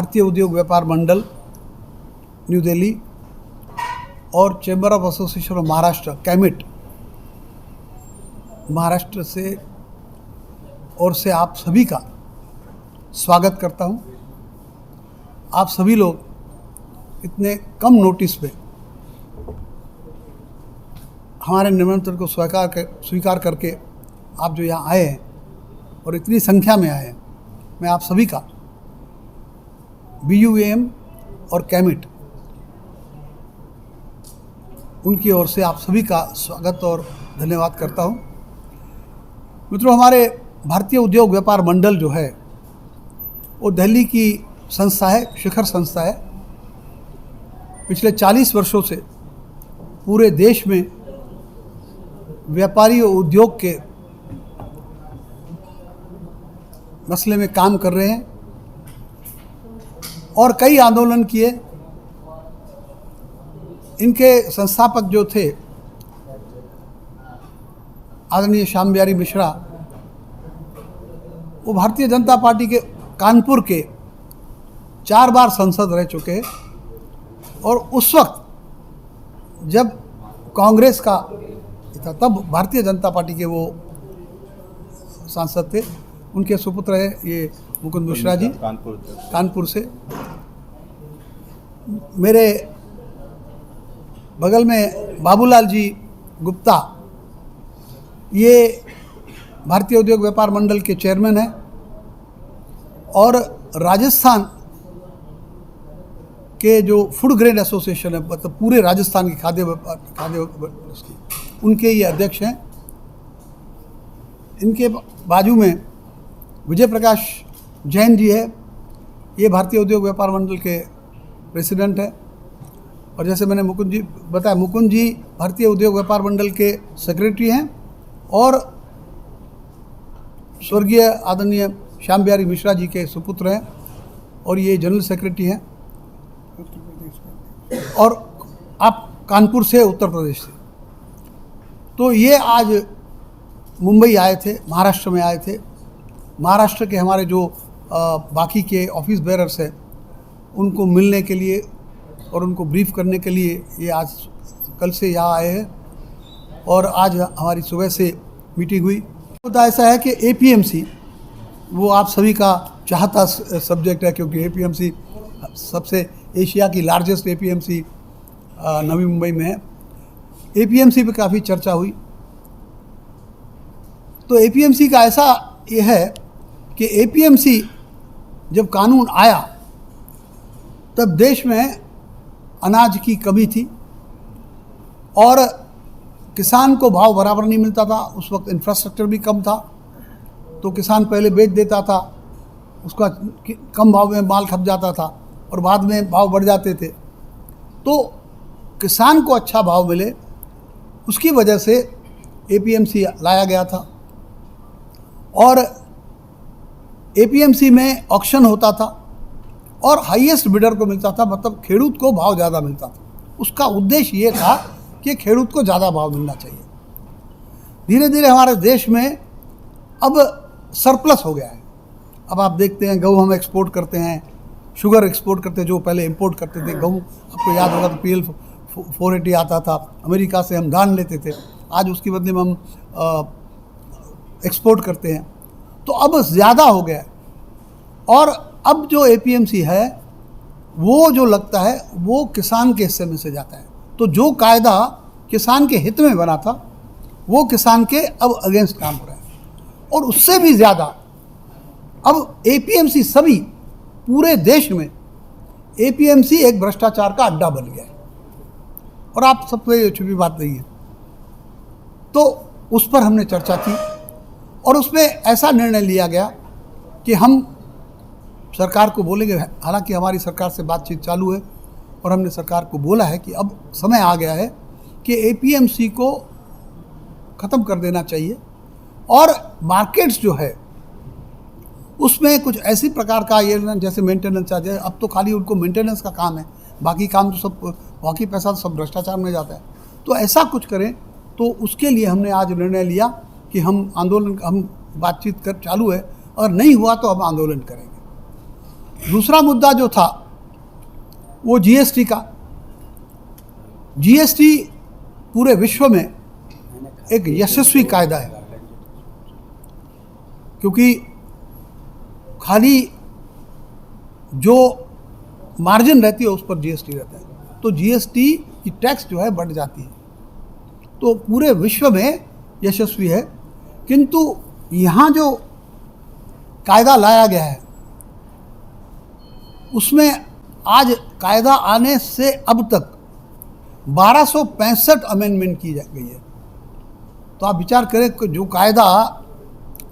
भारतीय उद्योग व्यापार मंडल न्यू दिल्ली और chamber of association of Maharashtra chemist Maharashtra से और से आप सभी का स्वागत करता हूं। आप सभी लोग इतने कम नोटिस पे हमारे निमंत्रण को स्वीकार करके आप जो यहाँ आए हैं और इतनी संख्या में आए हैं, मैं आप सभी का BUAM और कैमिट उनकी ओर से आप सभी का स्वागत और धन्यवाद करता हूँ। मित्रों, हमारे भारतीय उद्योग व्यापार मंडल जो है वो दिल्ली की संस्था है, शिखर संस्था है। पिछले 40 वर्षों से पूरे देश में व्यापारी और उद्योग के मसले में काम कर रहे हैं और कई आंदोलन किए। इनके संस्थापक जो थे आदरणीय श्याम बिहारी मिश्रा, वो भारतीय जनता पार्टी के कानपुर के 4 बार सांसद रह चुके हैं और उस वक्त जब कांग्रेस का था तब भारतीय जनता पार्टी के वो सांसद थे। उनके सुपुत्र है ये मुकुंद मिश्रा जी कानपुर से। मेरे बगल में बाबूलाल जी गुप्ता, ये भारतीय उद्योग व्यापार मंडल के चेयरमैन हैं और राजस्थान के जो फूड ग्रेन एसोसिएशन है, मतलब पूरे राजस्थान की खाद्य उसकी उनके ये अध्यक्ष हैं। इनके बाजू में विजय प्रकाश जैन जी है, ये भारतीय उद्योग व्यापार मंडल के प्रेसिडेंट है। और जैसे मैंने मुकुंद जी बताया, मुकुंद जी भारतीय उद्योग व्यापार मंडल के सेक्रेटरी हैं और स्वर्गीय आदरणीय श्याम बिहारी मिश्रा जी के सुपुत्र हैं और ये जनरल सेक्रेटरी हैं। और आप कानपुर से, उत्तर प्रदेश से। तो ये आज मुंबई आए थे, महाराष्ट्र में आए थे। महाराष्ट्र के हमारे जो बाकी के ऑफिस बेरर्स हैं उनको मिलने के लिए और उनको ब्रीफ करने के लिए ये आज कल से यहाँ आए हैं और आज हमारी सुबह से मीटिंग हुई। तो ऐसा है कि APMC वो आप सभी का चाहता सब्जेक्ट है, क्योंकि APMC सबसे एशिया की लार्जेस्ट APMC नवी मुंबई में है। APMC पे काफ़ी चर्चा हुई। तो APMC का ऐसा ये है कि APMC जब कानून आया तब देश में अनाज की कमी थी और किसान को भाव बराबर नहीं मिलता था। उस वक्त इंफ्रास्ट्रक्चर भी कम था, तो किसान पहले बेच देता था, उसका कम भाव में माल खप जाता था और बाद में भाव बढ़ जाते थे। तो किसान को अच्छा भाव मिले, उसकी वजह से APMC लाया गया था। और APMC में ऑक्शन होता था और हाईएस्ट बिडर को मिलता था, मतलब खेडूत को भाव ज़्यादा मिलता था। उसका उद्देश्य ये था कि खेडूत को ज़्यादा भाव मिलना चाहिए। धीरे धीरे हमारे देश में अब सरप्लस हो गया है। अब आप देखते हैं गेहूँ हम एक्सपोर्ट करते हैं, शुगर एक्सपोर्ट करते हैं, जो पहले इंपोर्ट करते थे। गेहूँ आपको याद होगा तो PL 480 आता था, अमेरिका से हम धान लेते थे, आज उसकी बदले में हम एक्सपोर्ट करते हैं। तो अब ज़्यादा हो गया है और अब जो APMC है वो जो लगता है वो किसान के हिस्से में से जाता है। तो जो कायदा किसान के हित में बना था वो किसान के अब अगेंस्ट काम हो रहा है। और उससे भी ज़्यादा अब APMC सभी पूरे देश में APMC एक भ्रष्टाचार का अड्डा बन गया है और आप सबसे छुपी बात नहीं है। तो उस पर हमने चर्चा की और उसमें ऐसा निर्णय लिया गया कि हम सरकार को बोलेंगे। हालांकि हमारी सरकार से बातचीत चालू है और हमने सरकार को बोला है कि अब समय आ गया है कि APMC को ख़त्म कर देना चाहिए और मार्केट्स जो है उसमें कुछ ऐसी प्रकार का ये जैसे मेंटेनेंस चार्ज है। अब तो खाली उनको मेंटेनेंस का काम है, बाकी काम तो सब, बाकी पैसा तो सब भ्रष्टाचार में जाता है। तो ऐसा कुछ करें। तो उसके लिए हमने आज निर्णय लिया कि हम बातचीत कर चालू है और नहीं हुआ तो हम आंदोलन करेंगे। दूसरा मुद्दा जो था वो जीएसटी का। जीएसटी पूरे विश्व में एक यशस्वी कायदा है, क्योंकि खाली जो मार्जिन रहती है उस पर जीएसटी रहता है, तो जीएसटी की टैक्स जो है बढ़ जाती है, तो पूरे विश्व में यशस्वी है। किंतु यहाँ जो कायदा लाया गया है उसमें आज कायदा आने से अब तक 1265 अमेंडमेंट की गई है। तो आप विचार करें कि जो कायदा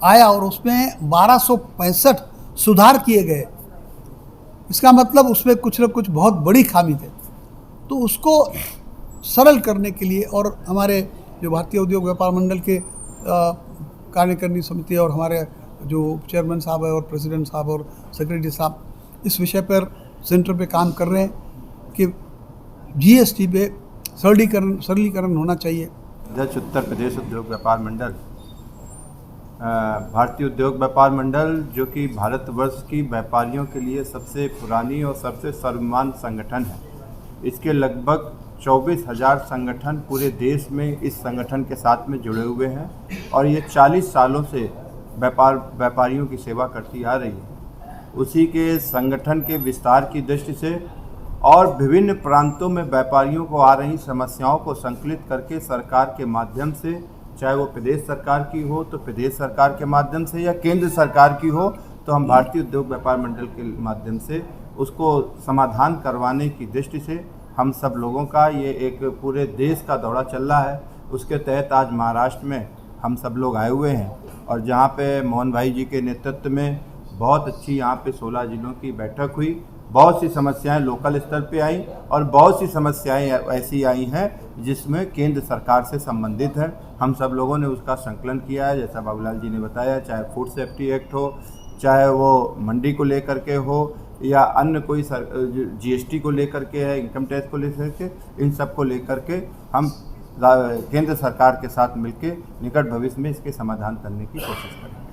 आया और उसमें 1265 सुधार किए गए, इसका मतलब उसमें कुछ न कुछ बहुत बड़ी खामी थे। तो उसको सरल करने के लिए और हमारे जो भारतीय उद्योग व्यापार मंडल के कार्यकारिणी समिति और हमारे जो चेयरमैन साहब है और प्रेसिडेंट साहब और सेक्रेटरी साहब इस विषय पर सेंटर पे काम कर रहे हैं कि जीएसटी पे सरलीकरण होना चाहिए। अध्यक्ष उत्तर प्रदेश उद्योग व्यापार मंडल, भारतीय उद्योग व्यापार मंडल जो कि भारतवर्ष की व्यापारियों के लिए सबसे पुरानी और सबसे सर्वमान्य संगठन है। इसके लगभग 24,000 संगठन पूरे देश में इस संगठन के साथ में जुड़े हुए हैं और ये 40 सालों से व्यापारियों की सेवा करती आ रही है। उसी के संगठन के विस्तार की दृष्टि से और विभिन्न प्रांतों में व्यापारियों को आ रही समस्याओं को संकलित करके सरकार के माध्यम से, चाहे वो प्रदेश सरकार की हो तो प्रदेश सरकार के माध्यम से या केंद्र सरकार की हो तो हम भारतीय उद्योग व्यापार मंडल के माध्यम से उसको समाधान करवाने की दृष्टि से हम सब लोगों का ये एक पूरे देश का दौरा चल रहा है। उसके तहत आज महाराष्ट्र में हम सब लोग आए हुए हैं और जहाँ पे मोहन भाई जी के नेतृत्व में बहुत अच्छी यहाँ पे 16 जिलों की बैठक हुई। बहुत सी समस्याएं लोकल स्तर पे आई और बहुत सी समस्याएं ऐसी आई हैं जिसमें केंद्र सरकार से संबंधित है। हम सब लोगों ने उसका संकलन किया है, जैसा बाबूलाल जी ने बताया, चाहे फूड सेफ्टी एक्ट हो, चाहे वो मंडी को लेकर के हो या अन्य कोई जीएसटी को लेकर के है, इनकम टैक्स को लेकर के, इन सब को लेकर के हम केंद्र सरकार के साथ मिलकर निकट भविष्य में इसके समाधान करने की कोशिश करें।